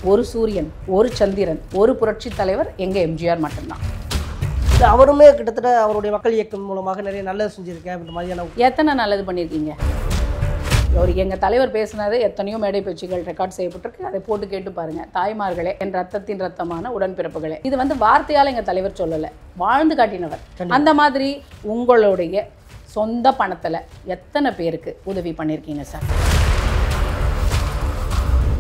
ஒரு சூரியன், ஒரு சந்திரன், ஒரு புரட்சி தலைவர் எங்கள் எம்ஜிஆர் மட்டும்தான். அவருமே கிட்டத்தட்ட அவருடைய மக்கள் இயக்கம் மூலமாக நிறைய நல்லது செஞ்சுருக்கேன் அப்படின்ற மாதிரியான. எத்தனை நல்லது பண்ணியிருக்கீங்க? ஒரு எங்கள் தலைவர் பேசினது எத்தனையோ மேடை பேச்சுகள் ரெக்கார்ட் செய்யப்பட்டிருக்கு. அதை போட்டு கேட்டு பாருங்கள். தாய்மார்களே, என் ரத்தத்தின் ரத்தமான உடன்பிறப்புகளே. இது வார்த்தையால் எங்கள் தலைவர் சொல்லலை, வாழ்ந்து காட்டினவர். அந்த மாதிரி உங்களுடைய சொந்த பணத்தில் எத்தனை பேருக்கு உதவி பண்ணியிருக்கீங்க சார்?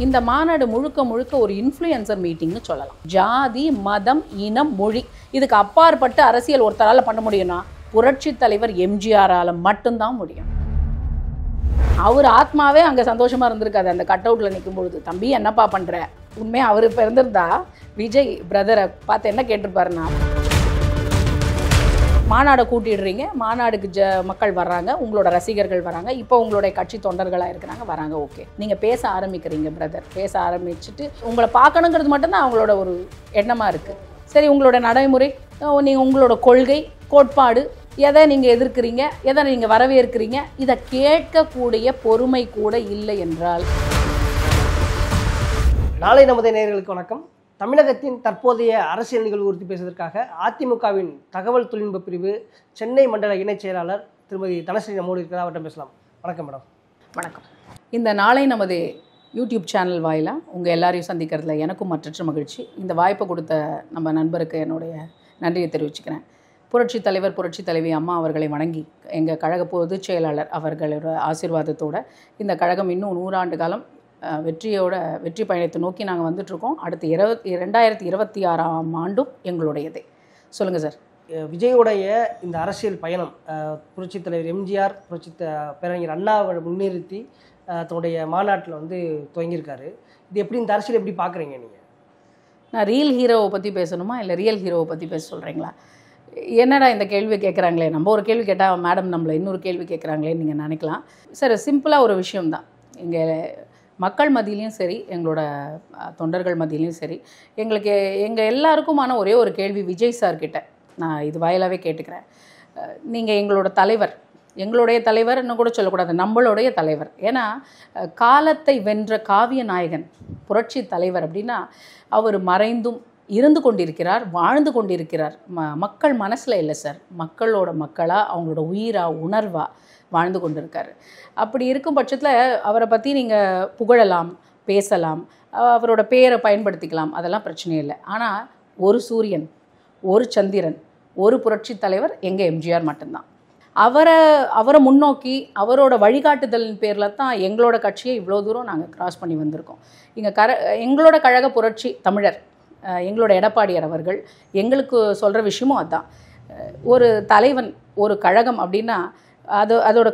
இந்த மாநாடு முழுக்க முழுக்க ஒரு இன்ஃப்ளூயன்சர் மீட்டிங்னு சொல்லலாம். ஜாதி, மதம், இனம், மொழி இதுக்கு அப்பாற்பட்டு அரசியல் ஒருத்தரால் பண்ண முடியும்னா புரட்சி தலைவர் எம்ஜிஆரால் மட்டும்தான் முடியும். அவர் ஆத்மாவே அங்கே சந்தோஷமாக இருந்திருக்காது. அந்த கட் அவுட்டில் நிற்கும் பொழுது, தம்பி என்னப்பா பண்ணுற? உண்மையாக அவர் இப்போ இருந்திருந்தா விஜய் பிரதரை பார்த்து என்ன கேட்டிருப்பாருன்னா, மாநாடை கூட்டிடுறீங்க, மாநாடுக்கு மக்கள் வர்றாங்க, உங்களோட ரசிகர்கள் வராங்க, இப்போ உங்களுடைய கட்சி தொண்டர்களாக இருக்கிறாங்க, வராங்க, ஓகே, நீங்கள் பேச ஆரம்பிக்கிறீங்க பிரதர். பேச ஆரம்பிச்சுட்டு உங்களை பார்க்கணுங்கிறது மட்டும்தான் அவங்களோட ஒரு எண்ணமாக இருக்குது. சரி, உங்களோட நடைமுறை, நீங்கள் உங்களோட கொள்கை கோட்பாடு, எதை நீங்கள் எதிர்க்கிறீங்க, எதை நீங்கள் வரவேற்கிறீங்க, இதை கேட்கக்கூடிய பொறுமை கூட இல்லை என்றால். நாளை நமது நேயர்களுக்கு வணக்கம். தமிழகத்தின் தற்போதைய அரசியல் நிகழ்வு குறித்து பேசுவதற்காக அதிமுகவின் தகவல் தொழில்நுட்ப பிரிவு சென்னை மண்டல இணைச் செயலாளர் திருமதி தனஸ்ரீ நம்மோடு இருக்கிறார். அவர்கிட்ட பேசலாம். வணக்கம் மேடம். வணக்கம். இந்த நாளை நமது யூடியூப் சேனல் வாயிலாக உங்கள் எல்லாரையும் சந்திக்கிறதுல எனக்கும் மற்றற்ற மகிழ்ச்சி. இந்த வாய்ப்பை கொடுத்த நம்ம நண்பருக்கு என்னுடைய நன்றியை தெரிவிச்சுக்கிறேன். புரட்சி தலைவர், புரட்சி தலைவி அம்மா அவர்களை வணங்கி, எங்கள் கழக பொதுச் செயலாளர் அவர்களோட ஆசீர்வாதத்தோடு இந்த கழகம் இன்னும் 100 ஆண்டு காலம் வெற்றி பயணத்தை நோக்கி நாங்கள் வந்துட்ருக்கோம். அடுத்து 2026ஆம் ஆண்டும் எங்களுடையதே. சொல்லுங்கள் சார். விஜயோடைய இந்த அரசியல் பயணம் புரட்சி தலைவர் எம்ஜிஆர், பேரறிஞர் அண்ணாவை முன்னிறுத்தி தன்னுடைய மாநாட்டில் துவங்கியிருக்காரு. இது எப்படி, இந்த அரசியல் எப்படி பார்க்குறீங்க நீங்கள்? நான் ரியல் ஹீரோவை பற்றி பேசணுமா இல்லை ரியல் ஹீரோவை பற்றி பேச சொல்கிறீங்களா? என்னடா இந்த கேள்வி கேட்குறாங்களே, நம்ம ஒரு கேள்வி கேட்டால் மேடம் நம்மளை இன்னொரு கேள்வி கேட்குறாங்களேன்னு நீங்கள் நினைக்கலாம். சார், சிம்பிளாக ஒரு விஷயம்தான். இங்கே மக்கள் மத்தியிலையும் சரி, எங்களோட தொண்டர்கள் மத்தியிலையும் சரி, எங்கள் எல்லாருக்குமான ஒரே ஒரு கேள்வி விஜய் சார்கிட்ட நான் இது வாயிலாகவே கேட்டுக்கிறேன். நீங்கள் எங்களோட தலைவர், எங்களுடைய தலைவர்னு கூட சொல்லக்கூடாது, நம்மளுடைய தலைவர். ஏன்னா காலத்தை வென்ற காவிய நாயகன் புரட்சி தலைவர் அப்படின்னா அவர் மறைந்தும் இருந்து கொண்டிருக்கிறார், வாழ்ந்து கொண்டிருக்கிறார். மக்கள் மனசில் இல்லை சார், மக்களோட மக்களாக, அவங்களோட உயிராக, உணர்வாக வாழ்ந்து கொண்டிருக்காரு. அப்படி இருக்கும் பட்சத்தில் அவரை பற்றி நீங்கள் புகழலாம், பேசலாம், அவரோட பேரை பயன்படுத்திக்கலாம், அதெல்லாம் பிரச்சனை இல்லை. ஆனால் ஒரு சூரியன், ஒரு சந்திரன், ஒரு புரட்சி தலைவர் எங்கள் எம்ஜிஆர் மட்டும்தான். அவரை முன்னோக்கி அவரோட வழிகாட்டுதலின் பேரில் தான் எங்களோட கட்சியை இவ்வளோ தூரம் நாங்கள் கிராஸ் பண்ணி வந்திருக்கோம். எங்களோட கழக புரட்சி தமிழர் எங்களோட எடப்பாடியார் அவர்கள் எங்களுக்கு சொல்கிற விஷயமும் அதுதான். ஒரு தலைவன், ஒரு கழகம் அப்படின்னா அதோட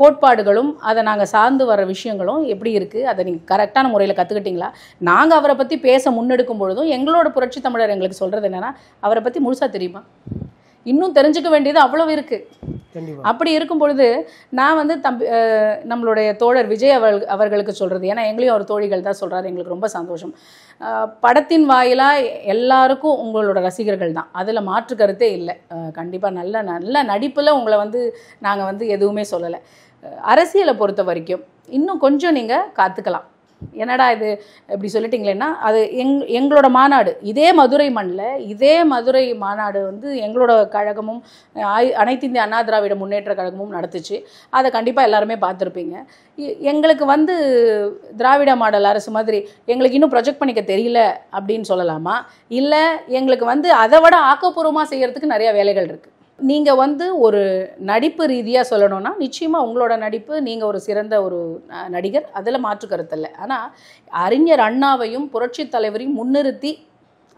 கோட்பாடுகளும் அதை நாங்கள் சார்ந்து வர விஷயங்களும் எப்படி இருக்குது, அதை நீங்கள் கரெக்டான முறையில் கற்றுக்கிட்டிங்களா? நாங்கள் அவரை பற்றி பேச முன்னெடுக்கும் பொழுதும் எங்களோட புரட்சி தமிழர் எங்களுக்கு சொல்கிறது என்னென்னா, அவரை பற்றி முழுசாக தெரியுமா, இன்னும் தெரிஞ்சுக்க வேண்டியது அவ்வளோ இருக்குது. அப்படி இருக்கும் பொழுது நான் நம்மளுடைய தோழர் விஜய் அவர்களுக்கு சொல்கிறது, ஏன்னா எங்களையும் ஒரு தோழிகள் தான் சொல்கிறாரு, எங்களுக்கு ரொம்ப சந்தோஷம். படத்தின் வாயிலாக எல்லாருக்கும் உங்களோட ரசிகர்கள் தான், அதில் மாற்று கருத்தே இல்லை. கண்டிப்பாக நல்ல நடிப்பில் உங்களை நாங்கள் எதுவுமே சொல்லலை. அரசியலை பொறுத்த வரைக்கும் இன்னும் கொஞ்சம் நீங்கள் காத்துக்கலாம். என்னடா இது இப்படி சொல்லிட்டீங்களேன்னா, அது எங்களோட மாநாடு இதே மதுரை மண்ணில், இதே மதுரை மாநாடு எங்களோட கழகமும் அனைத்து இந்திய அண்ணா திராவிட முன்னேற்ற கழகமும் நடத்துச்சு. அதை கண்டிப்பாக எல்லாருமே பார்த்துருப்பீங்க. எங்களுக்கு திராவிட மாடல் அரசு மாதிரி எங்களுக்கு இன்னும் ப்ரொஜெக்ட் பண்ணிக்க தெரியல அப்படின்னு சொல்லலாமா? இல்லை எங்களுக்கு அதை விட ஆக்கப்பூர்வமாக செய்கிறதுக்கு நிறையா வேலைகள் இருக்குது. நீங்கள் ஒரு நடிப்பு ரீதியாக சொல்லணும்னா நிச்சயமாக உங்களோட நடிப்பு, நீங்கள் ஒரு சிறந்த ஒரு நடிகர், அதில் மாற்று கருத்தில்லை. ஆனால் அறிஞர் அண்ணாவையும் புரட்சி தலைவரையும் முன்னிறுத்தி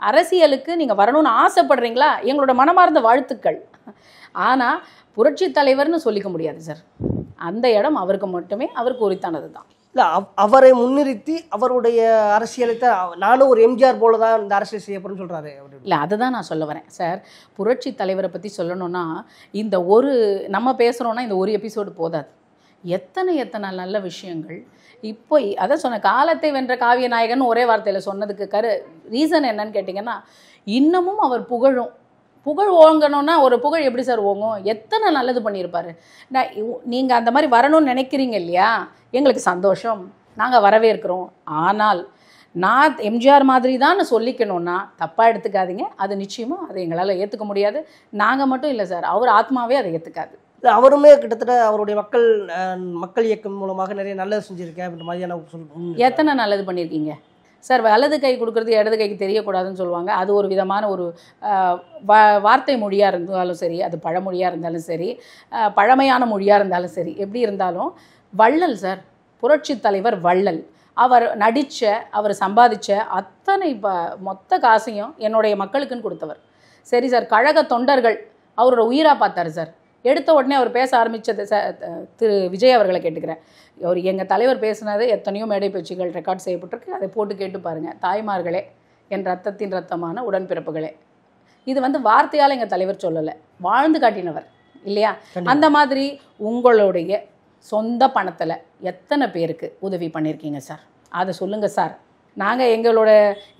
அரசியலுக்கு நீங்கள் வரணும்னு ஆசைப்படுறீங்களா? எங்களோட மனமார்ந்த வாழ்த்துக்கள். ஆனால் புரட்சி தலைவர்னு சொல்லிக்க முடியாது சார். அந்த இடம் அவருக்கு மட்டுமே, அவருக்கு உரித்தானது தான். இல்லை, அவரை முன்னிறுத்தி அவருடைய அரசியலை நானும் ஒரு எம்ஜிஆர் போல தான் இந்த அரசியல் செய்யப்படும்னு சொல்கிறாரு. இல்லை, அதை தான் நான் சொல்ல வரேன் சார். புரட்சி தலைவரை பற்றி சொல்லணும்னா நம்ம பேசுகிறோன்னா இந்த ஒரு எபிசோடு போதாது. எத்தனை நல்ல விஷயங்கள். இப்போ அதான் சொன்ன, காலத்தை வென்ற காவிய நாயகன் ஒரே வார்த்தையில் சொன்னதுக்கு ரீசன் என்னன்னு கேட்டிங்கன்னா, இன்னமும் அவர் புகழ் ஓங்கணும்னா ஒரு புகழ் எப்படி சார் ஓங்கும்? எத்தனை நல்லது பண்ணியிருப்பாரு. நீங்கள் அந்த மாதிரி வரணும்னு நினைக்கிறீங்க இல்லையா? எங்களுக்கு சந்தோஷம், நாங்கள் வரவேற்கிறோம். ஆனால் நான் எம்ஜிஆர் மாதிரி தான் சொல்லிக்கணும்னா தப்பாக எடுத்துக்காதீங்க. அது நிச்சயமாக அதை எங்களால் ஏற்றுக்க முடியாது. நாங்கள் மட்டும் இல்லை சார், அவர் ஆத்மாவே அதை ஏற்றுக்காது. இல்லை, அவருமே கிட்டத்தட்ட அவருடைய மக்கள் இயக்கம் மூலமாக நிறைய நல்லது செஞ்சுருக்கேன் அப்படின்ற மாதிரியான எத்தனை நல்லது பண்ணியிருக்கீங்க சார்? வலது கை கொடுக்குறது இடது கைக்கு தெரியக்கூடாதுன்னு சொல்லுவாங்க. அது ஒரு விதமான ஒரு வார்த்தை மொழியாக இருந்தாலும் சரி, அது பழமொழியாக இருந்தாலும் சரி, பழமையான மொழியாக இருந்தாலும் சரி, எப்படி இருந்தாலும் வள்ளல் சார், புரட்சி தலைவர் வள்ளல். அவர் நடித்த, அவர் சம்பாதிச்ச அத்தனை மொத்த காசையும் என்னுடைய மக்களுக்குன்னு கொடுத்தவர். சரி சார், கழக தொண்டர்கள் அவரோட உயிராக பார்த்தார் சார். எடுத்த உடனே அவர் பேச ஆரம்பித்தது திரு விஜய் அவர்களை கேட்டுக்கிறேன். அவர் எங்கள் தலைவர் பேசினது எத்தனையோ மேடை பேச்சுகள் ரெக்கார்ட் செய்யப்பட்டிருக்கு. அதை போட்டு கேட்டு பாருங்கள். தாய்மார்களே, என் ரத்தத்தின் ரத்தமான உடன்பிறப்புகளே, இது வார்த்தையால் எங்கள் தலைவர் சொல்லலை, வாழ்ந்து காட்டினவர் இல்லையா? அந்த மாதிரி உங்களுடைய சொந்த பணத்தில் எத்தனை பேருக்கு உதவி பண்ணியிருக்கீங்க சார்? அதை சொல்லுங்கள் சார். நாங்கள்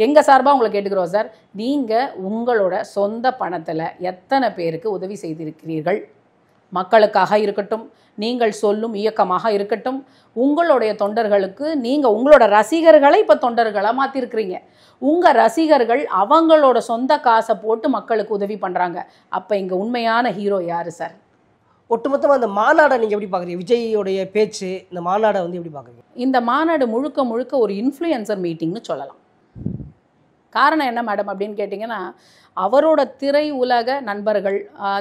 எங்கள் சார்பாக உங்களை கேட்டுக்கிறோம் சார். நீங்கள் உங்களோட சொந்த பணத்தில் எத்தனை பேருக்கு உதவி செய்திருக்கிறீர்கள்? மக்களுக்காக இருக்கட்டும், நீங்கள் சொல்லும் இயக்கமாக இருக்கட்டும், உங்களுடைய தொண்டர்களுக்கு நீங்கள் உங்களோட ரசிகர்களை இப்போ தொண்டர்களாக மாற்றிருக்கிறீங்க. உங்கள் ரசிகர்கள் அவங்களோட சொந்த காசை போட்டு மக்களுக்கு உதவி பண்ணுறாங்க. அப்போ இங்கே உண்மையான ஹீரோ யார் சார்? ஒட்டுமொத்தமாக இந்த மாநாடை நீங்கள் எப்படி பார்க்குறீங்க? விஜயோடைய பேச்சு, இந்த மாநாடை எப்படி பார்க்குறீங்க? இந்த மாநாடு முழுக்க முழுக்க ஒரு இன்ஃப்ளூயன்சர் மீட்டிங்னு சொல்லலாம். காரணம் என்ன மேடம் அப்படின்னு கேட்டிங்கன்னா, அவரோட திரை உலக நண்பர்கள்,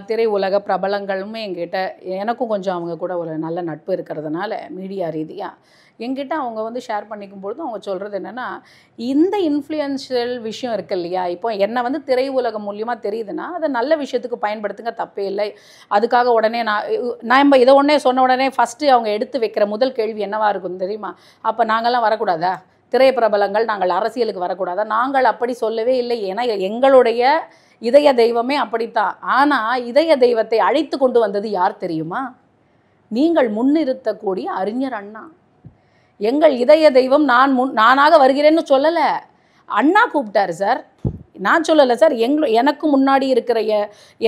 திரை உலக பிரபலங்களுமே எங்கிட்ட, எனக்கும் கொஞ்சம் அவங்க கூட ஒரு நல்ல நட்பு இருக்கிறதுனால மீடியா ரீதியாக எங்கிட்ட அவங்க ஷேர் பண்ணிக்கும் பொழுது அவங்க சொல்கிறது என்னென்னா, இந்த இன்ஃப்ளூயன்ஷியல் விஷயம் இருக்குது இல்லையா, இப்போ என்னை திரை உலகம் மூலியமாக தெரியுதுன்னா அதை நல்ல விஷயத்துக்கு பயன்படுத்துங்க, தப்பே இல்லை. அதுக்காக உடனே நம்ம இதை உடனே சொன்ன உடனே ஃபஸ்ட்டு அவங்க எடுத்து வைக்கிற முதல் கேள்வி என்னவாக இருக்கும் தெரியுமா? அப்போ நாங்கள்லாம் வரக்கூடாதா? திரை பிரபலங்கள் நாங்கள் அரசியலுக்கு வரக்கூடாதா? நாங்கள் அப்படி சொல்லவே இல்லை. ஏன்னா எங்களுடைய இதய தெய்வமே அப்படித்தான். ஆனால் இதய தெய்வத்தை அழைத்து கொண்டு வந்தது யார் தெரியுமா? நீங்கள் முன்னிறுத்தக்கூடிய அறிஞர் அண்ணா. எங்கள் இதய தெய்வம் நானாக வருகிறேன்னு சொல்லலை, அண்ணா கூப்பிட்டார் சார். நான் சொல்லலை சார். எனக்கு முன்னாடி இருக்கிற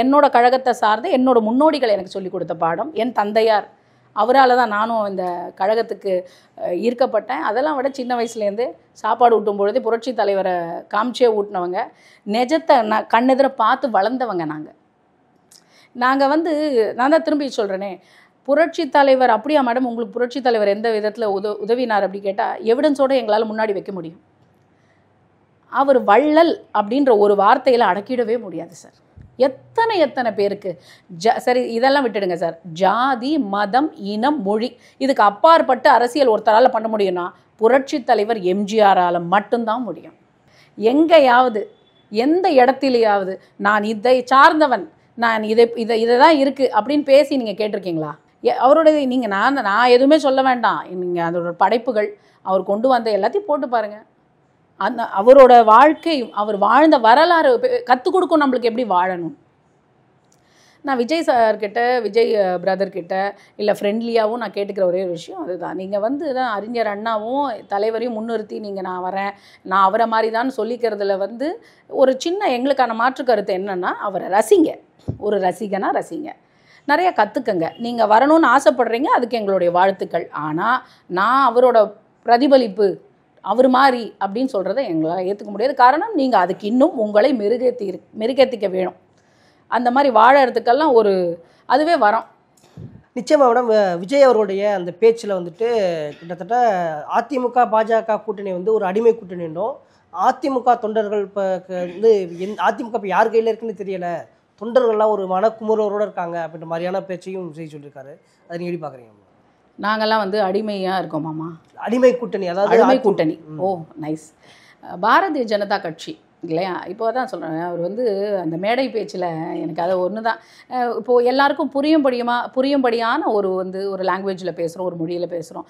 என்னோட கழகத்தை சார்ந்த என்னோட முன்னோடிகள் எனக்கு சொல்லிக் கொடுத்த பாடம். என் தந்தையார், அவரால் தான் நானும் இந்த கழகத்துக்கு ஈர்க்கப்பட்டேன். அதெல்லாம் விட சின்ன வயசுலேருந்தே சாப்பாடு ஊட்டும் பொழுதே புரட்சி தலைவரை காமிச்சே ஊட்டினவங்க, நிஜத்தை கண்ணெதிர பார்த்து வளர்ந்தவங்க நாங்கள் நான் தான் திரும்பி சொல்கிறேனே, புரட்சி தலைவர் அப்படியா மேடம், உங்களுக்கு புரட்சி தலைவர் எந்த விதத்தில் உதவினார் அப்படி கேட்டால் எவிடன்ஸோடு எங்களால் முன்னாடி வைக்க முடியும். அவர் வள்ளல் அப்படின்ற ஒரு வார்த்தையில் அடக்கிடவே முடியாது சார். எத்தனை பேருக்கு சரி, இதெல்லாம் விட்டுடுங்க சார். ஜாதி, மதம், இனம், மொழி, இதுக்கு அப்பாற்பட்டு அரசியல் ஒருத்தரால் பண்ண முடியும்னா புரட்சி தலைவர் எம்ஜிஆரால் மட்டும்தான் முடியும். எங்கேயாவது எந்த இடத்துலையாவது நான் இதை சார்ந்தவன், நான் இதை தான் இருக்குது அப்படின்னு பேசி நீங்கள் கேட்டிருக்கீங்களா? அவருடைய நான் எதுவுமே சொல்ல வேண்டாம். நீங்கள் அதோட படைப்புகள், அவர் கொண்டு வந்த எல்லாத்தையும் போட்டு பாருங்கள். அவரோட வாழ்க்கை, அவர் வாழ்ந்த வரலாறு கற்றுக் கொடுக்கும் நம்மளுக்கு எப்படி வாழணும். நான் விஜய் சார்கிட்ட, விஜய் பிரதர்கிட்ட இல்லை ஃப்ரெண்ட்லியாகவும் நான் கேட்டுக்கிற ஒரே விஷயம் அதுதான். நீங்கள் தான் அறிஞர் அண்ணாவும் தலைவரையும் முன்னிறுத்தி நான் வரேன், நான் அவரை மாதிரி தான் சொல்லிக்கிறதுல ஒரு சின்ன எங்களுக்கான மாற்று கருத்து என்னென்னா, அவரை ரசிங்க. ஒரு ரசிகனா ரசிங்க, நிறைய கற்றுக்கங்க. நீங்கள் வரணும்னு ஆசைப்படுறீங்க, அதுக்கு எங்களுடைய வாழ்த்துக்கள். ஆனால் நான் அவரோட பிரதிபலிப்பு அவர் மாதிரி அப்படின்னு சொல்கிறத எங்களால் ஏற்றுக்க முடியாது. காரணம், நீங்கள் அதுக்கு இன்னும் உங்களை மெருகேற்றிக்க வேணும். அந்த மாதிரி வாழறதுக்கெல்லாம் அதுவே வரும். நிச்சயமாக மேடம், விஜய் அவர்களுடைய அந்த பேச்சில் கிட்டத்தட்ட அதிமுக பாஜக கூட்டணி ஒரு அடிமை கூட்டணி என்றும், அதிமுக தொண்டர்கள் இப்போ அதிமுக இப்போ யார் கையில் இருக்குன்னு தெரியலை, தொண்டர்கள்லாம் ஒரு மனக்குமுறவரோடு இருக்காங்க அப்படின்ற மாதிரியான பேச்சையும் விஜய் சொல்லியிருக்காரு. அதை நீங்கள் எப்படி பார்க்குறீங்க? நாங்கள்லாம் அடிமையாக இருக்கோம் மாமா. அடிமை கூட்டணி, அதாவது அடிமை கூட்டணி. ஓ நைஸ். பாரதிய ஜனதா கட்சி இல்லையா? இப்போ தான் சொல்கிறேன், அவர் அந்த மேடை பேச்சில் எனக்கு அது ஒன்று தான். இப்போது எல்லாருக்கும் புரியும்படியான ஒரு லாங்குவேஜில் பேசுகிறோம், ஒரு மொழியில் பேசுகிறோம்.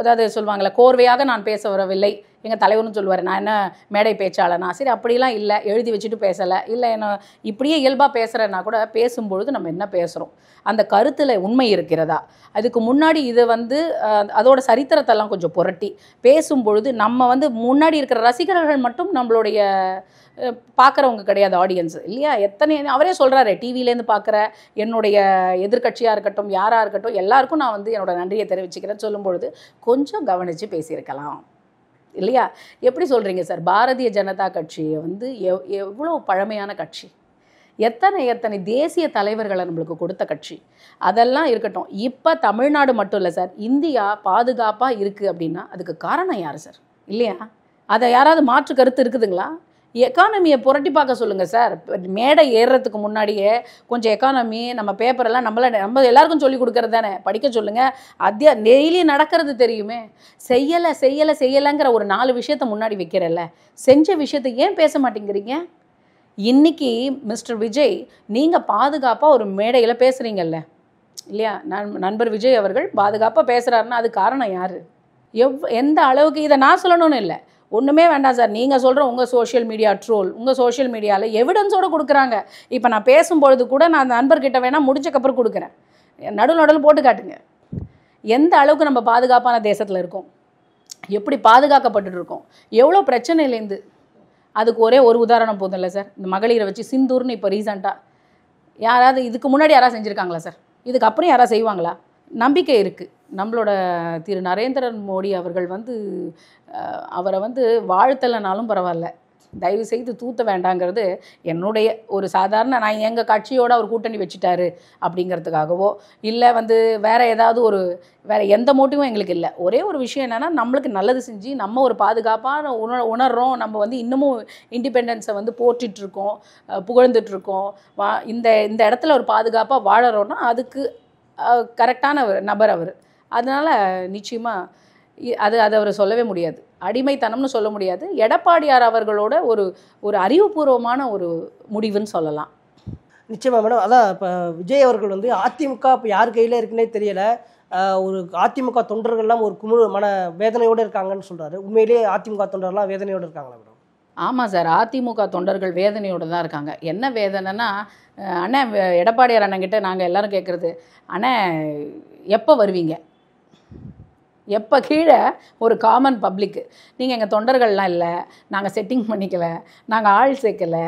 அதாவது சொல்லுவாங்கள்ல, கோர்வையாக நான் பேச வரவில்லை, எங்கள் தலைவர்னு சொல்லுவார். நான் என்ன மேடை பேச்சாளனா? சரி, அப்படிலாம் இல்லை, எழுதி வச்சுட்டு பேசலை, இல்லை என்ன இப்படியே இயல்பாக பேசுகிறேன்னா கூட பேசும்பொழுது நம்ம என்ன பேசுகிறோம், அந்த கருத்தில் உண்மை இருக்கிறதா? அதுக்கு முன்னாடி இது அதோட சரித்திரத்தெல்லாம் கொஞ்சம் புரட்டி பேசும்பொழுது நம்ம முன்னாடி இருக்கிற ரசிகர்கள் மட்டும் நம்மளுடைய பார்க்குறவங்க கிடையாது, ஆடியன்ஸ் இல்லையா? அவரே சொல்கிறாரு, டிவிலேருந்து பார்க்குற என்னுடைய எதிர்கட்சியாக இருக்கட்டும், யாராக இருக்கட்டும், எல்லாருக்கும் நான் என்னோட நன்றியை தெரிவிச்சுக்கிறேன்னு சொல்லும்பொழுது கொஞ்சம் கவனித்து பேசியிருக்கலாம். இல்லையா? எப்படி சொல்கிறீங்க சார்? பாரதிய ஜனதா கட்சியை வந்து எவ்வளோ பழமையான கட்சி, எத்தனை தேசிய தலைவர்களை நம்மளுக்கு கொடுத்த கட்சி. அதெல்லாம் இருக்கட்டும். இப்போ தமிழ்நாடு மட்டும் இல்லை சார், இந்தியா பாதுகாப்பாக இருக்குது அப்படின்னா அதுக்கு காரணம் யார் சார்? இல்லையா? அதை யாராவது மாற்று கருத்து இருக்குதுங்களா? எக்கானமியை புரட்டி பார்க்க சொல்லுங்கள் சார். மேடை ஏறுறதுக்கு முன்னாடியே கொஞ்சம் எக்கானமி நம்ம பேப்பரெல்லாம் நம்ம எல்லாருக்கும் சொல்லி கொடுக்கறது தானே, படிக்க சொல்லுங்கள். டெய்லி நடக்கிறது தெரியுமே. செய்யலைங்கிற ஒரு 4 விஷயத்த முன்னாடி வைக்கிறல்ல, செஞ்ச விஷயத்தை ஏன் பேச மாட்டேங்கிறீங்க? இன்னைக்கு மிஸ்டர் விஜய், நீங்கள் பாதுகாப்பாக ஒரு மேடையில் பேசுகிறீங்கல்ல இல்லையா? நண்பர் விஜய் அவர்கள் பாதுகாப்பாக பேசுகிறாருன்னா அது காரணம் யார்? எந்த அளவுக்கு? இதை நான் சொல்லணும்னு இல்லை, ஒன்றுமே வேண்டாம் சார். நீங்கள் சொல்கிற உங்கள் சோஷியல் மீடியா ட்ரோல், உங்கள் சோஷியல் மீடியாவில் எவிடன்ஸோடு கொடுக்குறாங்க. இப்போ நான் பேசும்பொழுது கூட நான் அந்த நண்பர்கிட்ட வேணால் முடிச்சக்கப்புறம் கொடுக்குறேன், நடுவில் போட்டு காட்டுங்க. எந்த அளவுக்கு நம்ம பாதுகாப்பான தேசத்தில் இருக்கோம், எப்படி பாதுகாக்கப்பட்டு இருக்கோம், எவ்வளோ பிரச்சனையிலேருந்து. அதுக்கு ஒரே ஒரு உதாரணம் போதும் இல்லை சார்? இந்த மகளிரை வச்சு சிந்தூர்னு இப்போ ரீசெண்டாக யாராவது இதுக்கு முன்னாடி யாராவது செஞ்சுருக்காங்களா சார்? இதுக்கு அப்புறம் யாராவது செய்வாங்களா? நம்பிக்கை இருக்குது. நம்மளோட திரு நரேந்திர மோடி அவர்கள் வந்து அவரை வந்து வாழ்த்தலைனாலும் பரவாயில்ல, தயவு செய்து தூத்த வேண்டாங்கிறது என்னுடைய ஒரு சாதாரண, நான் எங்கள் கட்சியோடு அவர் கூட்டணி வச்சுட்டாரு அப்படிங்கிறதுக்காகவோ இல்லை வந்து வேறு எந்த மோட்டிவும் எங்களுக்கு இல்லை. ஒரே ஒரு விஷயம் என்னென்னா, நம்மளுக்கு நல்லது செஞ்சு நம்ம ஒரு பாதுகாப்பான உணர்றோம். நம்ம வந்து இன்னமும் இண்டிபெண்டன்ஸை வந்து போற்றிட்டுருக்கோம், புகழ்ந்துட்டுருக்கோம். இந்த இடத்துல ஒரு பாதுகாப்பாக வாழறோன்னா அதுக்கு கரெக்டான நபர் அவர். அதனால் நிச்சயமாக அதை அவர் சொல்லவே முடியாது, அடிமைத்தனம்னு சொல்ல முடியாது. எடப்பாடியார் அவர்களோட ஒரு அறிவுபூர்வமான ஒரு முடிவுன்னு சொல்லலாம். நிச்சயமாக மேடம். அதான் இப்போ விஜய் அவர்கள் வந்து அதிமுக இப்போ யார் கையில் இருக்குன்னே தெரியலை, ஒரு அதிமுக தொண்டர்கள்லாம் ஒரு குழு மன வேதனையோடு இருக்காங்கன்னு சொல்கிறாரு. உண்மையிலேயே அதிமுக தொண்டர்லாம் வேதனையோடு இருக்காங்களா மேடம்? ஆமாம் சார், அதிமுக தொண்டர்கள் வேதனையோடு தான் இருக்காங்க. என்ன வேதனைன்னா, அண்ணன் எடப்பாடியார் அண்ணங்கிட்ட நாங்கள் எல்லோரும் கேட்குறது, அண்ணன் எப்போ வருவீங்க? எப்போ? கீழே ஒரு காமன் பப்ளிக்கு, நீங்கள் எங்கள் தொண்டர்கள்லாம் இல்லை, நாங்கள் செட்டிங் பண்ணிக்கலை, நாங்கள் ஆள் சேர்க்கலை,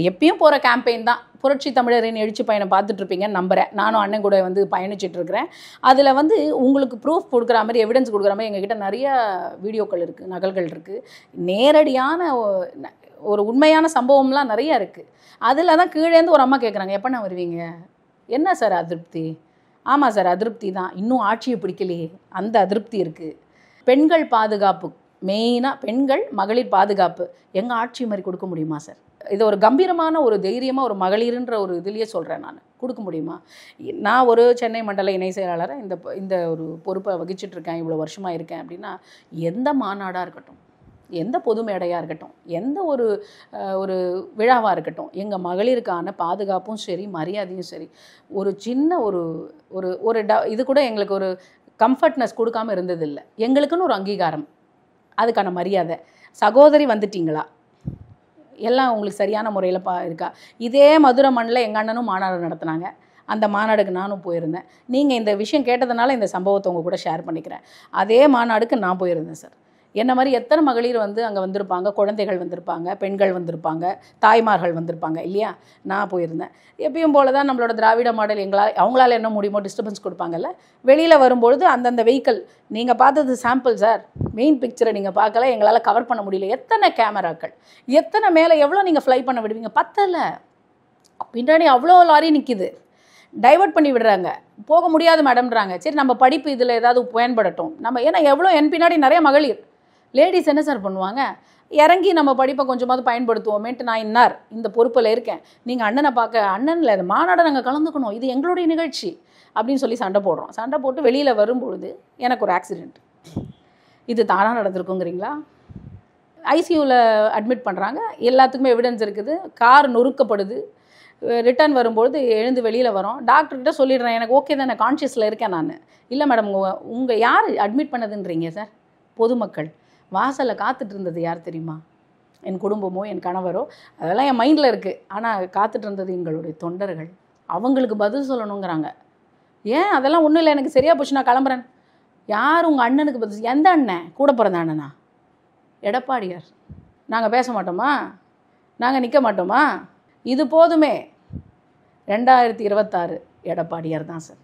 எப்பயும் போகிற கேம்பெயின் தான். புரட்சி தமிழரின் எழுச்சி பயணம் பார்த்துட்ருப்பீங்கன்னு நம்புகிறேன். நானும் அண்ணன் கூட வந்து பயணிச்சிட்ருக்கிறேன். அதில் வந்து உங்களுக்கு ப்ரூஃப் கொடுக்குற மாதிரி, எவிடன்ஸ் கொடுக்குற மாதிரி எங்ககிட்ட நிறையா வீடியோக்கள் இருக்குது, நகல்கள் இருக்குது, நேரடியான ஒரு உண்மையான சம்பவம்லாம் நிறையா இருக்குது. அதில் தான் கீழேருந்து ஒரு அம்மா கேட்குறாங்க, எப்போ நான் வருவீங்க? என்ன சார் அதிருப்தி? ஆமாம் சார், அதிருப்தி தான். இன்னும் ஆட்சியை பிடிக்கலையே, அந்த அதிருப்தி இருக்குது. பெண்கள் பாதுகாப்பு, மெயினாக பெண்கள் மகளிர் பாதுகாப்பு எங்கள் ஆட்சி மாதிரி கொடுக்க முடியுமா சார்? இது ஒரு கம்பீரமான ஒரு தைரியமாக ஒரு மகளிர்ன்ற ஒரு இதுலேயே சொல்கிறேன், நான் கொடுக்க முடியுமா? நான் ஒரு சென்னை மண்டல இணை செயலாளராக இந்த ஒரு பொறுப்பை வகிச்சிட்ருக்கேன், இவ்வளோ வருஷமாக இருக்கேன். அப்படின்னா எந்த மாநாடாக இருக்கட்டும், எந்த பொது மேடையாக இருக்கட்டும், எந்த ஒரு விழாவாக இருக்கட்டும், எங்கள் மகளிருக்கான பாதுகாப்பும் சரி, மரியாதையும் சரி, ஒரு சின்ன இது கூட எங்களுக்கு ஒரு கம்ஃபர்ட்னஸ் கொடுக்காமல் இருந்ததில்லை. எங்களுக்குன்னு ஒரு அங்கீகாரம், அதுக்கான மரியாதை. சகோதரி வந்துட்டிங்களா, எல்லாம் உங்களுக்கு சரியான முறையில் இருக்கா? இதே மதுரை மண்ணில் எங்கள் அண்ணனும் மாநாடு நடத்துனாங்க, அந்த மாநாடுக்கு நானும் போயிருந்தேன். நீங்கள் இந்த விஷயம் கேட்டதுனால இந்த சம்பவத்தை உங்கள் கூட ஷேர் பண்ணிக்கிறேன். அதே மாநாடுக்கு நான் போயிருந்தேன் சார். என்ன மாதிரி எத்தனை மகளிர் வந்து அங்கே வந்திருப்பாங்க, குழந்தைகள் வந்திருப்பாங்க, பெண்கள் வந்திருப்பாங்க, தாய்மார்கள் வந்திருப்பாங்க இல்லையா? நான் போயிருந்தேன். எப்பயும் போல தான் நம்மளோட திராவிட மாடல் அவங்களால என்ன முடியுமோ டிஸ்டர்பன்ஸ் கொடுப்பாங்கல்ல. வெளியில் வரும்பொழுது அந்தந்த வெஹிக்கிள், நீங்கள் பார்த்தது சாம்பிள் சார், மெயின் பிக்சரை நீங்கள் பார்க்கல, எங்களால் கவர் பண்ண முடியல. எத்தனை கேமராக்கள், எத்தனை மேலே எவ்வளோ நீங்கள் ஃப்ளை பண்ண விடுவீங்க? பத்தலை, பின்னாடி அவ்வளோ லாரி நிற்கிது, டைவர்ட் பண்ணி விடுறாங்க, போக முடியாது மேடம்ன்றாங்க. சரி, நம்ம படிப்பு இதில் ஏதாவது பயன்படட்டும் நம்ம, ஏன்னா எவ்வளோ என் பின்னாடி நிறைய மகளிர் லேடிஸ் என்ன சார் பண்ணுவாங்க? இறங்கி நம்ம படிப்பை கொஞ்சமாவது பயன்படுத்துவோமேன்ட்டு நான் இந்த பொறுப்பில் இருக்கேன். நீங்கள் அண்ணனை பார்க்க, அண்ணனில் இந்த மாநாடை நாங்கள் கலந்துக்கணும், இது எங்களுடைய நிகழ்ச்சி அப்படின்னு சொல்லி சண்டை போடுறோம். சண்டை போட்டு வெளியில் வரும்பொழுது எனக்கு ஒரு ஆக்சிடெண்ட். இது தானாக நடந்திருக்குங்கிறீங்களா? ஐசியூவில் அட்மிட் பண்ணுறாங்க, எல்லாத்துக்குமே எவிடன்ஸ் இருக்குது, கார் நொறுக்கப்படுது. ரிட்டர்ன் வரும்பொழுது எழுந்து வெளியில் வரோம். டாக்டர்கிட்ட சொல்லிடுறேன், எனக்கு ஓகே தான், நான் கான்ஷியஸில் இருக்கேன். நான் இல்லை மேடம், உங்கள் யார் அட்மிட் பண்ணதுன்றீங்க சார்? பொதுமக்கள். வாசலில் காத்துட்டு இருந்தது யார் தெரியுமா? என் குடும்பமோ என் கணவரோ, அதெல்லாம் என் மைண்டில் இருக்குது. ஆனால் காத்துட்டு இருந்தது எங்களுடைய தொண்டர்கள். அவங்களுக்கு பதில் சொல்லணுங்கிறாங்க. ஏன்? அதெல்லாம் ஒன்றும் இல்லை, எனக்கு சரியாக போச்சு, நான் கிளம்புறேன். யார் உங்கள் அண்ணனுக்கு பதில்? எந்த அண்ணன்? கூட பிறந்த அண்ணனா? எடப்பாடியார். நாங்கள் பேச மாட்டோமா? நாங்கள் நிற்க மாட்டோமா? இது போதுமே. 2026 எடப்பாடியார் தான் சார்.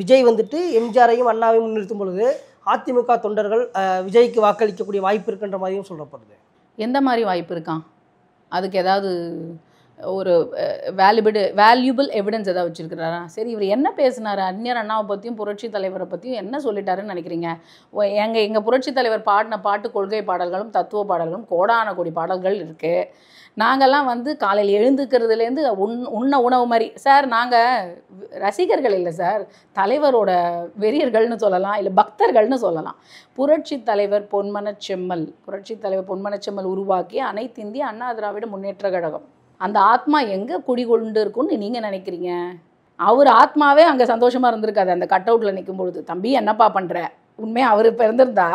விஜய் வந்துட்டு எம்ஜிஆரையும் அண்ணாவையும் முன்னிறுத்தும் பொழுது அதிமுக தொண்டர்கள் விஜய்க்கு வாக்களிக்கக்கூடிய வாய்ப்பு இருக்குன்ற மாதிரியும் சொல்லப்படுது. எந்த மாதிரி வாய்ப்பு இருக்கான்? அதுக்கு ஏதாவது ஒரு வேல்யூபிள் எவிடன்ஸ் ஏதாவது வச்சுருக்கிறாரா? சரி, இவர் என்ன பேசினார்? அறிஞர் அண்ணாவை பற்றியும் புரட்சி தலைவரை பற்றியும் என்ன சொல்லிட்டாருன்னு நினைக்கிறீங்க? எங்கள் புரட்சி தலைவர் பாடின பாட்டு கொள்கை பாடல்களும் தத்துவ பாடல்களும் கோடான கோடி பாடல்கள் இருக்குது. நாங்கள்லாம் வந்து காலையில் எழுந்துக்கிறதுலேருந்து உண்ண உணவு மாதிரி சார். நாங்கள் ரசிகர்கள் இல்லை சார், தலைவரோட வெறியர்கள்னு சொல்லலாம், இல்லை பக்தர்கள்னு சொல்லலாம். புரட்சி தலைவர் பொன்மனச்செம்மல் உருவாக்கிய அனைத்து இந்திய அண்ணா திராவிட முன்னேற்ற கழகம், அந்த ஆத்மா எங்கே குடிகொண்டு இருக்குன்னு நீங்கள் நினைக்கிறீங்க? அவர் ஆத்மாவே அங்கே சந்தோஷமாக இருந்திருக்காது. அந்த கட் அவுட்டில் நிற்கும் பொழுது, தம்பி என்னப்பா பண்ணுற? உண்மையாக அவர் இப்போ இருந்திருந்தா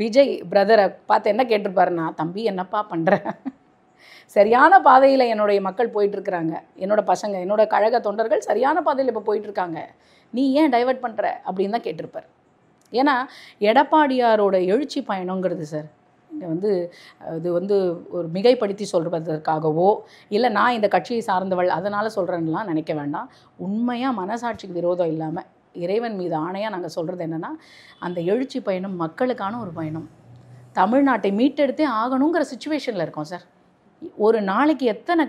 விஜய் பிரதரை பார்த்து என்ன கேட்டிருப்பாருன்னா, தம்பி என்னப்பா பண்ணுற? சரியான பாதையில் என்னுடைய மக்கள் போயிட்டுருக்குறாங்க, என்னோடய பசங்க, என்னோடய கழக தொண்டர்கள் சரியான பாதையில் இப்போ போயிட்டுருக்காங்க, நீ ஏன் டைவர்ட் பண்ணுற அப்படின்னு தான் கேட்டிருப்பார். ஏன்னா எடப்பாடியாரோட எழுச்சி பயணங்கிறது சார், இது ஒரு மிகைப்படுத்தி சொல்வதற்காகவோ இல்லை நான் இந்த கட்சியை சார்ந்தவள் அதனால் சொல்கிறேன்லாம் நினைக்க வேண்டாம். உண்மையாக மனசாட்சிக்கு விரோதம் இல்லாமல் இறைவன் மீது ஆணையாக நாங்கள் சொல்கிறது என்னென்னா, அந்த எழுச்சி பயணம் மக்களுக்கான ஒரு பயணம். தமிழ்நாட்டை மீட்டெடுத்தே ஆகணுங்கிற சுச்சுவேஷனில் இருக்கோம் சார். ஒரு நாளைக்கு எத்தனை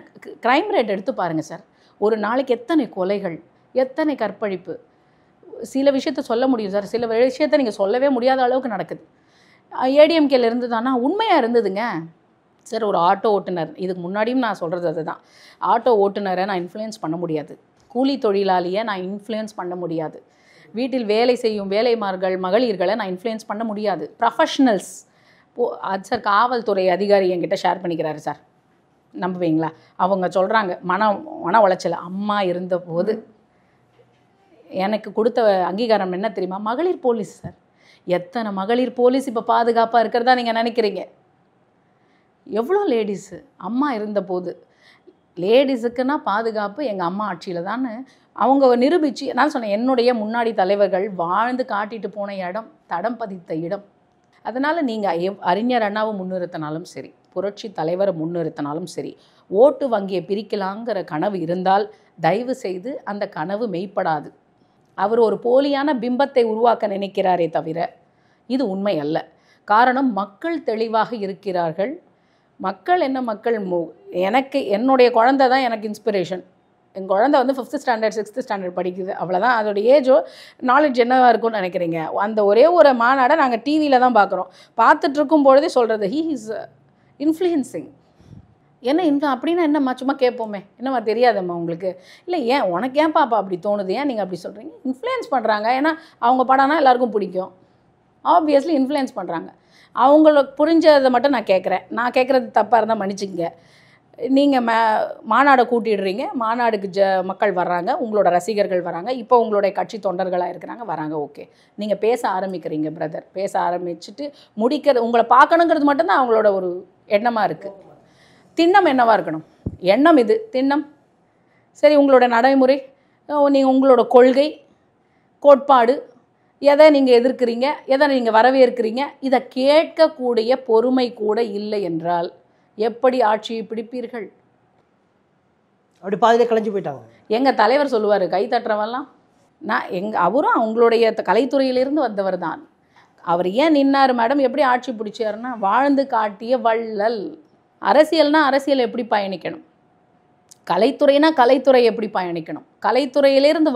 க்ரைம் ரேட் எடுத்து பாருங்கள் சார். ஒரு நாளைக்கு எத்தனை கொலைகள், எத்தனை கற்பழிப்பு. சில விஷயத்த சொல்ல முடியும் சார், சில விஷயத்தை நீங்கள் சொல்லவே முடியாத அளவுக்கு நடக்குது. ஏடிஎம்கேல இருந்ததுன்னா உண்மையாக இருந்ததுங்க சார். ஒரு ஆட்டோ ஓட்டுநர், இதுக்கு முன்னாடியும் நான் சொல்கிறது அதுதான், ஆட்டோ ஓட்டுநரை நான் இன்ஃப்ளூயன்ஸ் பண்ண முடியாது, கூலி தொழிலாளியை நான் இன்ஃப்ளூயன்ஸ் பண்ண முடியாது, வீட்டில் வேலை செய்யும் மகளிர்களை நான் இன்ஃப்ளூயன்ஸ் பண்ண முடியாது. ப்ரொஃபஷ்னல்ஸ் அது சார், காவல்துறை அதிகாரி என்கிட்ட ஷேர் பண்ணிக்கிறாரு சார், நம்புவீங்களா? அவங்க சொல்கிறாங்க, மன உளைச்சல். அம்மா இருந்தபோது எனக்கு கொடுத்த அங்கீகாரம் என்ன தெரியுமா? மகளிர் போலீஸ் சார். எத்தனை மகளிர் போலீஸ் இப்போ பாதுகாப்பாக இருக்கிறதா நீங்கள் நினைக்கிறீங்க? எவ்வளோ லேடிஸு அம்மா இருந்தபோது. லேடிஸுக்குன்னா பாதுகாப்பு எங்கள் அம்மா ஆட்சியில் தான் அவங்க நிரூபித்து. நான் சொன்னேன், என்னுடைய முன்னாடி தலைவர்கள் வாழ்ந்து காட்டிட்டு போன இடம், தடம் பதித்த இடம். அதனால் நீங்கள் அறிஞர் அண்ணாவை முன்னிறுத்தினாலும் சரி, புரட்சி தலைவரை முன்னிறுத்தினாலும் சரி, ஓட்டு வங்கியை பிரிக்கலாங்கிற கனவு இருந்தால் தயவு செய்து அந்த கனவு மெய்ப்படாது. அவர் ஒரு போலியான பிம்பத்தை உருவாக்க நினைக்கிறாரே தவிர இது உண்மை அல்ல. காரணம், மக்கள் தெளிவாக இருக்கிறார்கள். மக்கள் எனக்கு என்னுடைய குழந்தை தான் எனக்கு இன்ஸ்பிரேஷன். என் குழந்தை 5th ஸ்டாண்டர்ட் 6th ஸ்டாண்டர்ட் படிக்குது, அவ்வளோதான். அதோட ஏஜோ நாலேஜ் என்னவாக இருக்கும்னு நினைக்கிறீங்க? அந்த ஒரே ஒரு மாநாடை நாங்கள் டிவியில் தான் பார்க்குறோம். பார்த்துட்ருக்கும் பொழுதே சொல்கிறது, ஹீ இஸ் இன்ஃப்ளூயன்சிங். என்ன அப்படின்னா என்னம்மா சும்மா கேட்போமே, என்னம்மா தெரியாதம்மா உங்களுக்கு? இல்லை, ஏன் உனக்கு ஏன் பாப்பா அப்படி தோணுது, ஏன் நீங்கள் அப்படி சொல்கிறீங்க? இன்ஃப்ளூயன்ஸ் பண்ணுறாங்க. ஏன்னா அவங்க படம்னா எல்லாருக்கும் பிடிக்கும், ஆப்வியஸ்லி இன்ஃப்ளூயன்ஸ் பண்ணுறாங்க. அவங்களுக்கு புரிஞ்சதை மட்டும் நான் கேட்குறேன். நான் கேட்குறது தப்பாக இருந்தால் மன்னிச்சிங்க. நீங்கள் மாநாடை கூட்டிடுறீங்க, மாநாடுக்கு மக்கள் வர்றாங்க, உங்களோட ரசிகர்கள் வராங்க, இப்போ உங்களுடைய கட்சி தொண்டர்களாக இருக்கிறாங்க, வராங்க, ஓகே. நீங்கள் பேச ஆரம்பிக்கிறீங்க பிரதர், பேச ஆரம்பிச்சுட்டு முடிக்கிறது உங்களை பார்க்கணுங்கிறது மட்டும்தான் அவங்களோட ஒரு எண்ணமாக இருக்குது. திண்ணம் என்னவாக இருக்கணும்? எண்ணம் இது, திண்ணம் சரி. உங்களோட நடைமுறை, நீங்கள் உங்களோட கொள்கை கோட்பாடு, எதை நீங்கள் எதிர்க்கிறீங்க, எதை நீங்கள் வரவேற்கிறீங்க, இதை கேட்கக்கூடிய பொறுமை கூட இல்லை என்றால் எப்படி ஆட்சியை பிடிப்பீர்கள்? அப்படி பாதியிலே கலைஞ்சு போயிட்டாங்க. எங்கள் தலைவர் சொல்லுவார், கை தட்டுறவெல்லாம் அவரும் அவங்களுடைய கலைத்துறையிலிருந்து வந்தவர் தான். அவர் ஏன் நின்னார் மேடம், எப்படி ஆட்சி பிடிச்சாருன்னா, வாழ்ந்து காட்டிய வள்ளல். அரசியல்னா அரசியல் எப்படி பயணிக்கணும், கலைத்துறைனா கலைத்துறை எப்படி பயணிக்கணும். கலைத்துறையிலிருந்து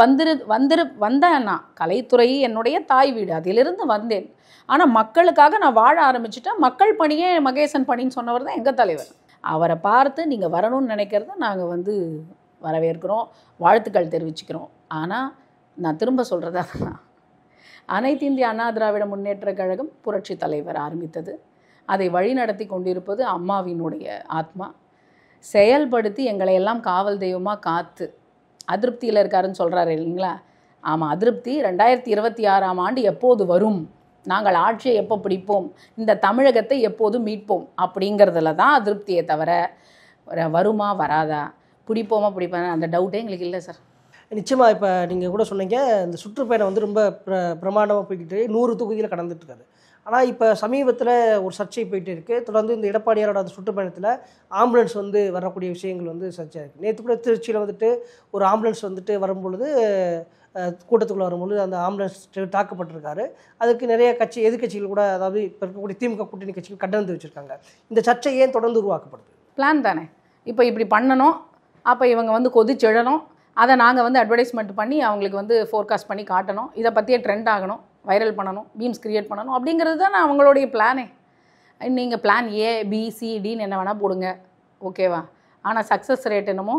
வந்தேன்னா, கலைத்துறை என்னுடைய தாய் வீடு, அதிலிருந்து வந்தேன். ஆனால் மக்களுக்காக நான் வாழ ஆரம்பிச்சிட்டேன். மக்கள் பணியே மகேசன் பணின்னு சொன்னவர் தான் எங்கள் தலைவர். அவரை பார்த்து நீங்கள் வரணும்னு நினைக்கிறத நாங்கள் வரவேற்கிறோம், வாழ்த்துக்கள் தெரிவிச்சுக்கிறோம். ஆனால் நான் திரும்ப சொல்கிறதா தான், அனைத்து இந்திய அண்ணா திராவிட முன்னேற்ற கழகம் புரட்சி தலைவர் ஆரம்பித்தது. அதை வழி நடத்தி கொண்டிருப்பது அம்மாவினுடைய ஆத்மா. செயல்படுத்தி எங்களை எல்லாம் காவல் தெய்வமாக காத்து அதிருப்தியில் இருக்காருன்னு சொல்கிறாரு இல்லைங்களா? ஆமாம், அதிருப்தி 2026ஆம் ஆண்டு எப்போது வரும், நாங்கள் ஆட்சியை எப்போ பிடிப்போம், இந்த தமிழகத்தை எப்போது மீட்போம் அப்படிங்கிறதுல தான் அதிருப்தியை தவிர வருமா வராதா, பிடிப்போமா பிடிப்போம் அந்த டவுட்டே எங்களுக்கு இல்லை சார். நிச்சயமாக. இப்போ நீங்கள் கூட சொன்னீங்க, இந்த சுற்றுப்பயணம் ரொம்ப பிரமாண்டமாக போய்கிட்டு 100 தொகுதியில் கடந்துட்டுருக்காரு. ஆனால் இப்போ சமீபத்தில் ஒரு சர்ச்சை போயிட்டு இருக்குது. தொடர்ந்து இந்த எடப்பாடியாரோட அந்த சுற்றுப்பயணத்தில் ஆம்புலன்ஸ் வரக்கூடிய விஷயங்கள் சர்ச்சையாக இருக்குது. நேற்று கூட திருச்சியில் ஒரு ஆம்புலன்ஸ் வரும்பொழுது கூட்டத்துக்குள்ள வரும்போது அந்த ஆம்புலன்ஸ் டிரைவர் தாக்கப்பட்டிருக்காரு. அதுக்கு நிறைய எதிர்க்கட்சிகள் கூட, அதாவது இப்போ இருக்கக்கூடிய திமுக கூட்டணி கட்சிகள் கண்டனம் தெரிவிச்சிருக்காங்க. இந்த சர்ச்சை ஏன் தொடர்ந்து உருவாக்கப்படுது? பிளான் தானே. இப்போ இப்படி பண்ணணும், அப்போ இவங்க வந்து கொதிச்செழணும், அதை நாங்கள் வந்து அட்வர்டைஸ்மெண்ட் பண்ணி அவங்களுக்கு வந்து ஃபோர்காஸ்ட் பண்ணி காட்டணும், இதை பற்றியே ட்ரெண்ட் ஆகணும், வைரல் பண்ணணும், மீம்ஸ் கிரியேட் பண்ணணும், அப்படிங்கிறது தான் அவங்களுடைய பிளானே. நீங்கள் பிளான் ஏ பி சி டின்னு என்ன வேணால் போடுங்க, ஓகேவா? ஆனால் சக்ஸஸ் ரேட் என்னமோ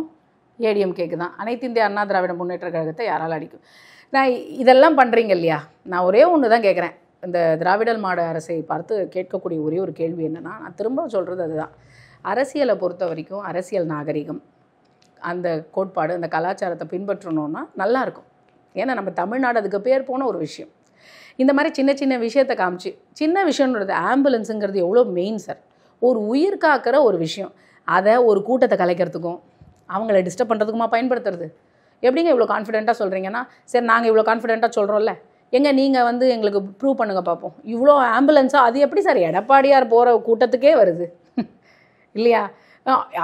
ஏடிஎம்கேக்கு தான். அனைத்து இந்திய அண்ணா திராவிட முன்னேற்ற கழகத்தை யாரால் அடிக்கும்? நான் இதெல்லாம் பண்ணுறீங்க இல்லையா? நான் ஒரே ஒன்று தான் கேட்குறேன். இந்த திராவிடல் மாடல் அரசை பார்த்து கேட்கக்கூடிய ஒரே ஒரு கேள்வி என்னென்னா, நான் திரும்ப சொல்கிறது அதுதான். அரசியலை பொறுத்த வரைக்கும் அரசியல் நாகரிகம், அந்த கோட்பாடு, அந்த கலாச்சாரத்தை பின்பற்றணுன்னா நல்லாயிருக்கும். ஏன்னா நம்ம தமிழ்நாடு அதுக்கு பேர் போன ஒரு விஷயம். இந்த மாதிரி சின்ன சின்ன விஷயத்தை காமிச்சு, சின்ன விஷயம்ன்றது ஆம்புலன்ஸுங்கிறது எவ்வளோ மெயின் சார். ஒரு உயிர் காக்கிற ஒரு விஷயம், அதை ஒரு கூட்டத்தை கலைக்கிறதுக்கும் அவங்கள டிஸ்டர்ப் பண்ணுறதுக்குமா பயன்படுத்துறது? எப்படிங்க இவ்வளோ கான்ஃபிடென்ட்டாக சொல்கிறீங்கன்னா, சரி நாங்கள் இவ்வளோ கான்ஃபிடென்ட்டாக சொல்கிறோம்ல, எங்கே நீங்கள் வந்து எங்களுக்கு ப்ரூவ் பண்ணுங்க பார்ப்போம். இவ்வளோ ஆம்புலன்ஸாக அது எப்படி சார் எடப்பாடியார் போகிற கூட்டத்துக்கே வருது இல்லையா?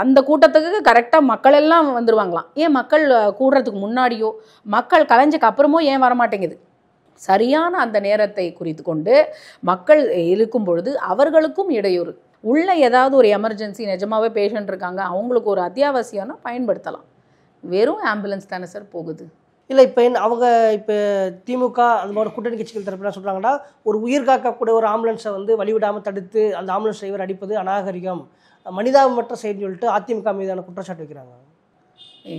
அந்த கூட்டத்துக்கு கரெக்டாக மக்கள் எல்லாம் வந்துடுவாங்களாம். ஏன் மக்கள் கூடுறதுக்கு முன்னாடியோ மக்கள் கலைஞ்சக்கு அப்புறமோ ஏன் வரமாட்டேங்குது? சரியான அந்த நேரத்தை குறித்து கொண்டு மக்கள் இருக்கும் பொழுது அவர்களுக்கும் இடையூறு. உள்ள ஏதாவது ஒரு எமர்ஜென்சி, நிஜமாகவே பேஷண்ட் இருக்காங்க, அவங்களுக்கு ஒரு அத்தியாவசியம்னா பயன்படுத்தலாம். வெறும் ஆம்புலன்ஸ் தானே சார் போகுது. இல்லை, இப்போ அவங்க இப்போ திமுக அது மாதிரி கூட்டணி கட்சிகள் தரப்பு என்ன சொல்கிறாங்கன்னா, ஒரு உயிர் காக்கக்கூடிய ஒரு ஆம்புலன்ஸை வந்து வழிவிடாமல் தடுத்து அந்த ஆம்புலன்ஸ் டிரைவர் அடிப்பது அநாகரிகம், மனிதாபமற்ற செயல்னு சொல்லிட்டு அதிமுக மீதான குற்றச்சாட்டு வைக்கிறாங்க.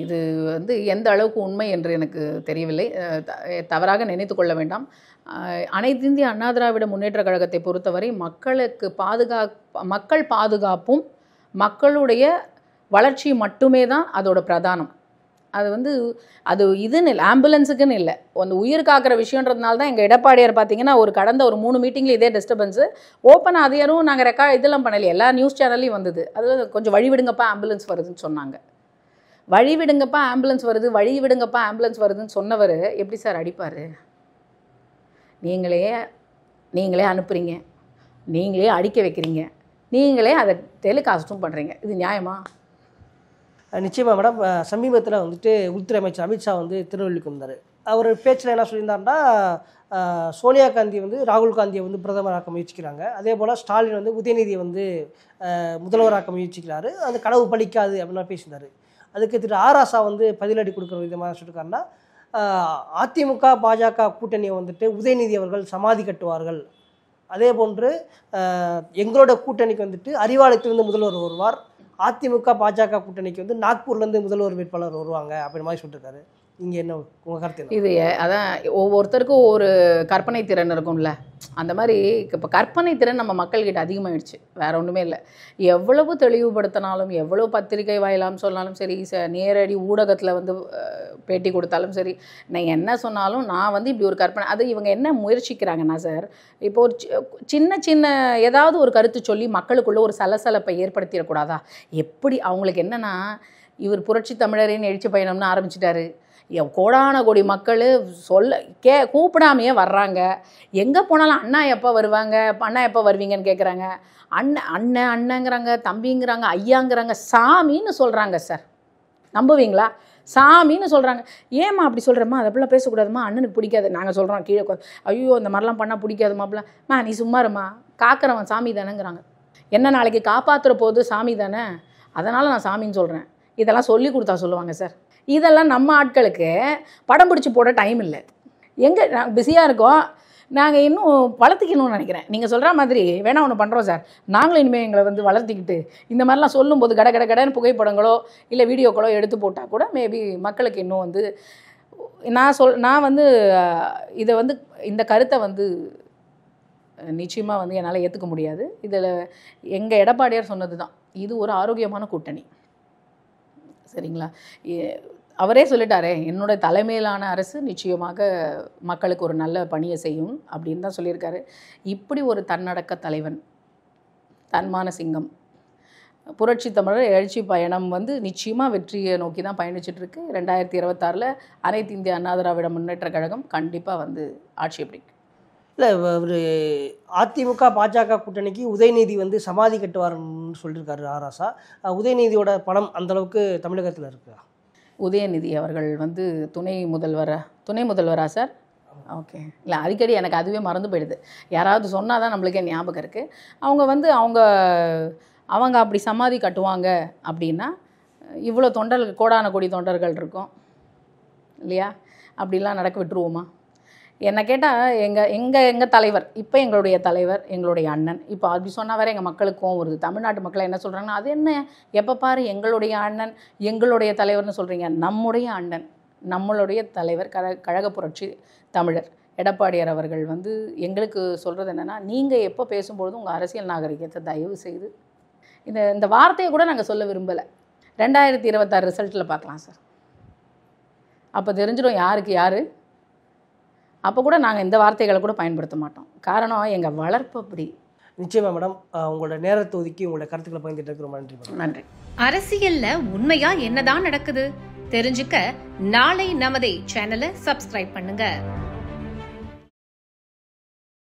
இது வந்து எந்த அளவுக்கு உண்மை என்று எனக்கு தெரியவில்லை. தவறாக நினைத்து கொள்ள வேண்டாம். அனைத்து இந்திய அண்ணா திராவிட முன்னேற்ற கழகத்தை பொறுத்தவரை மக்கள் பாதுகாப்பும் மக்களுடைய வளர்ச்சி மட்டுமே தான் அதோட பிரதானம். அது வந்து அது இதுன்னு இல்லை, ஆம்புலன்ஸுக்குன்னு இல்லை, அந்த உயிர் காக்கிற விஷயன்றதுனால தான் எங்கள் எடப்பாடியார் பார்த்தீங்கன்னா கடந்த ஒரு 3 மீட்டிங்கில் இதே டிஸ்டர்பன்ஸு ஓப்பன் அதையாரும் நாங்கள் இதெல்லாம் பண்ணலையே, எல்லா நியூஸ் சேனல்லையும் வந்தது. அது கொஞ்சம் வழி விடுங்கப்பா ஆம்புலன்ஸ் வருதுன்னு சொன்னாங்க. வழி விடுங்கப்பா ஆம்புலன்ஸ் வருது, வழி விடுங்கப்பா ஆம்புலன்ஸ் வருதுன்னு சொன்னவர் எப்படி சார் அடிப்பார்? நீங்களே அனுப்புகிறீங்க, நீங்களே அடிக்க வைக்கிறீங்க, நீங்களே அதை டெலிகாஸ்ட்டும் பண்ணுறீங்க. இது நியாயமா? நிச்சயமாக மேடம். சமீபத்தில் வந்துட்டு உள்துறை அமைச்சர் அமித்ஷா வந்து திருநெல்வேலிக்கு வந்தார். அவர் பேச்சில் என்ன சொல்லியிருந்தாருன்னா, சோனியா காந்தி வந்து ராகுல் காந்தியை வந்து பிரதமராக்க முயற்சிக்கிறாங்க, அதே போல் ஸ்டாலின் வந்து உதயநிதியை வந்து முதல்வராக்க முயற்சிக்கிறாரு, அந்த கனவு பலிக்காது அப்படின்னா பேசினார். அதுக்கு திரு ஆராசா வந்து பதிலடி கொடுக்குற விதமாக சொல்லியிருக்காருன்னா, அதிமுக பாஜக கூட்டணியை வந்துட்டு உதயநிதி அவர்கள் சமாதி கட்டுவார்கள், அதே போன்று எங்களோட கூட்டணிக்கு வந்துட்டு அறிவாலயத்திலிருந்து முதல்வர் வருவார், அதிமுக பாஜக கூட்டணிக்கு வந்து நாக்பூர்லேருந்து முதல்வர் வேட்பாளர் வருவாங்க அப்படின்ற மாதிரி சொல்லியிருக்காரு. இங்கே என்ன உங்கள் கருத்து? இது அதான் ஒவ்வொருத்தருக்கும் ஒரு கற்பனை திறன் இருக்கும்ல, அந்த மாதிரி இப்போ கற்பனை திறன் நம்ம மக்கள்கிட்ட அதிகமாகிடுச்சு, வேறு ஒன்றுமே இல்லை. எவ்வளவு தெளிவுபடுத்தினாலும், எவ்வளோ பத்திரிகை வாயிலாம் சொன்னாலும் சரி, நேரடி ஊடகத்தில் வந்து பேட்டி கொடுத்தாலும் சரி, நான் என்ன சொன்னாலும் நான் வந்து இப்படி ஒரு கற்பனை, அது இவங்க என்ன முயற்சிக்கிறாங்கன்னா சார், இப்போ ஒரு சின்ன ஏதாவது ஒரு கருத்து சொல்லி மக்களுக்குள்ளே ஒரு சலசலப்பை ஏற்படுத்திடக்கூடாதா? எப்படி அவங்களுக்கு என்னென்னா, இவர் புரட்சி தமிழரின் எழுச்சி பயணம்னு ஆரம்பிச்சிட்டாரு, கோடான கோடி மக்கள் கூப்பிடாமையே வர்றாங்க, எங்கே போனாலும் அண்ணா எப்போ வருவாங்க, அண்ணா எப்போ வருவீங்கன்னு கேட்குறாங்க, அண்ணங்கிறாங்க, தம்பிங்கிறாங்க, ஐயாங்கிறாங்க, சாமின்னு சொல்கிறாங்க சார். நம்புவீங்களா? சாமின்னு சொல்கிறாங்க. ஏம்மா அப்படி சொல்கிறேம்மா, அதை அப்படிலாம் பேசக்கூடாதுமா, அண்ணனுக்கு பிடிக்காது. நாங்கள் சொல்கிறோம் கீழே, ஐயோ இந்த மாதிரிலாம் பண்ணால் பிடிக்காதுமா, அப்படிலாம் நீ சும்மா இருமா, காக்கிறவன் சாமி தானேங்கிறாங்க. என்ன நாளைக்கு காப்பாற்றுற போது சாமி தானே, அதனால் நான் சாமின்னு சொல்கிறேன். இதெல்லாம் சொல்லி கொடுத்தா சொல்லுவாங்க சார். இதெல்லாம் நம்ம ஆட்களுக்கு படம் பிடிச்சி போட டைம் இல்லை. எங்கே நாங்கள் பிஸியாக இருக்கோம், நாங்கள் இன்னும் வளர்த்திக்கணும்னு நினைக்கிறேன். நீங்கள் சொல்கிற மாதிரி வேணா ஒன்று பண்ணுறோம் சார், நாங்களும் இனிமேல் எங்களை வந்து வளர்த்திக்கிட்டு இந்த மாதிரிலாம் சொல்லும்போது கடன்னு புகைப்படங்களோ இல்லை வீடியோக்களோ எடுத்து போட்டால் கூட மேபி மக்களுக்கு இன்னும் வந்து நான் வந்து இதை வந்து இந்த கருத்தை வந்து நிச்சயமாக வந்து என்னால் ஏற்றுக்க முடியாது. இதில் எங்கள் எடப்பாடியார் சொன்னது தான், இது ஒரு ஆரோக்கியமான கூட்டணி, சரிங்களா? அவரே சொல்லிட்டாரே, என்னோட தலைமையிலான அரசு நிச்சயமாக மக்களுக்கு ஒரு நல்ல பணியை செய்யும் அப்படின்னு தான் சொல்லியிருக்காரு. இப்படி ஒரு தன்னடக்க தலைவன், தன்மான சிங்கம், புரட்சி தமிழர் எழுச்சி பயணம் வந்து நிச்சயமாக வெற்றியை நோக்கி தான் பயணிச்சிட்ருக்கு. 2026 அனைத்து இந்திய அண்ணா திராவிட முன்னேற்ற கழகம் கண்டிப்பாக வந்து ஆட்சி பிடிக்கும். இல்லை, ஒரு அதிமுக பாஜக கூட்டணிக்கு உதயநிதி வந்து சமாதி கட்டுவார்னு சொல்லியிருக்காரு ஆராசா. உதயநிதியோட படம் அந்தளவுக்கு தமிழகத்தில் இருக்குதா? உதயநிதி அவர்கள் வந்து துணை முதல்வரா சார்? ஓகே. இல்லை, அடிக்கடி எனக்கு அதுவே மறந்து போயிடுது. யாராவது சொன்னால் தான் நம்மளுக்கே ஞாபகம் இருக்குது. அவங்க வந்து அவங்க அப்படி சமாதி கட்டுவாங்க அப்படின்னா இவ்வளோ தொண்டர்கள், கோடான கோடி தொண்டர்கள் இருக்கும் இல்லையா? அப்படிலாம் நடக்க விட்டுருவோமா? என்னை கேட்டால் எங்கள் தலைவர், இப்போ எங்களுடைய தலைவர், எங்களுடைய அண்ணன், இப்போ அப்படி சொன்னால் வேறு எங்கள் மக்களுக்கும் வருது. தமிழ்நாட்டு மக்களை என்ன சொல்கிறாங்கன்னா, அது என்ன எப்போ பாரு எங்களுடைய அண்ணன் எங்களுடைய தலைவர்னு சொல்கிறீங்க? நம்முடைய அண்ணன், நம்மளுடைய தலைவர், கழக புரட்சி தமிழர் எடப்பாடியார் அவர்கள் வந்து எங்களுக்கு சொல்கிறது என்னென்னா, நீங்கள் எப்போ பேசும்பொழுதும் உங்கள் அரசியல் நாகரிகத்தை தயவு செய்து இந்த வார்த்தையை கூட நாங்கள் சொல்ல விரும்பலை. 2026 ரிசல்ட்டில் பார்க்கலாம் சார். அப்போ தெரிஞ்சிடும் யாருக்கு யார். அப்போ கூட நாங்கள் இந்த வார்த்தைகளை கூட பயன்படுத்த மாட்டோம். காரணம் எங்கள் வளர்ப்பு அப்படி. நிச்சயமா மேடம், உங்களோட நேரத்தை ஒதுக்கி உங்களோட கருத்துக்களை பகிர்ந்துட்டு ரொம்ப நன்றி மேடம். நன்றி. அரசியல்ல உண்மையா என்னதான் நடக்குது தெரிஞ்சுக்க நாளை நமதே சேனலை சப்ஸ்கிரைப் பண்ணுங்க.